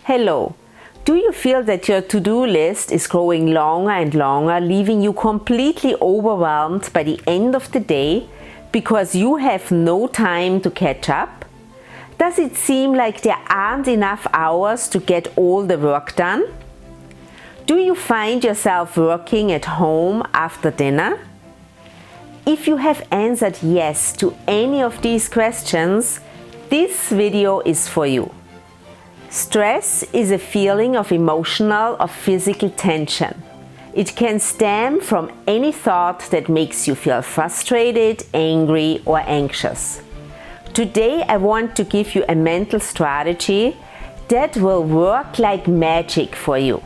Hello. Do you feel that your to-do list is growing longer and longer, leaving you completely overwhelmed by the end of the day because you have no time to catch up? Does it seem like there aren't enough hours to get all the work done? Do you find yourself working at home after dinner? If you have answered yes to any of these questions, this video is for you. Stress is a feeling of emotional or physical tension. It can stem from any thought that makes you feel frustrated, angry, or anxious. Today I want to give you a mental strategy that will work like magic for you.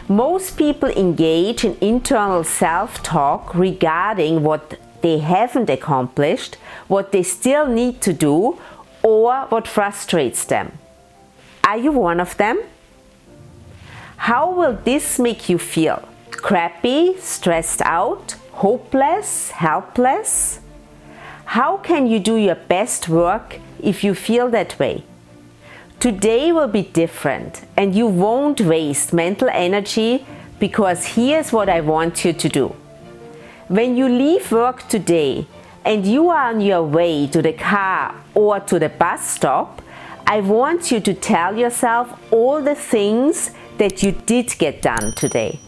Most people engage in internal self-talk regarding what they haven't accomplished, what they still need to do, or what frustrates them. Are you one of them? How will this make you feel? Crappy, stressed out, hopeless, helpless? How can you do your best work if you feel that way? Today will be different and you won't waste mental energy, because here's what I want you to do. When you leave work today and you are on your way to the car or to the bus stop, I want you to tell yourself all the things that you did get done today.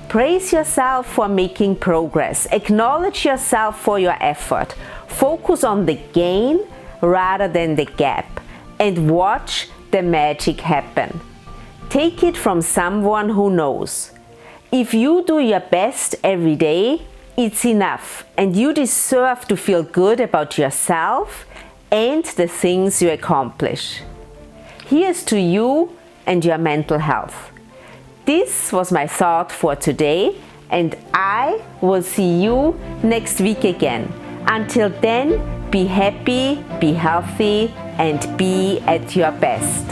Praise yourself for making progress. Acknowledge yourself for your effort. Focus on the gain rather than the gap, and watch the magic happen. Take it from someone who knows. If you do your best every day, it's enough, and you deserve to feel good about yourself and the things you accomplish. Here's to you and your mental health. This was my thought for today, and I will see you next week again. Until then, be happy, be healthy, and be at your best.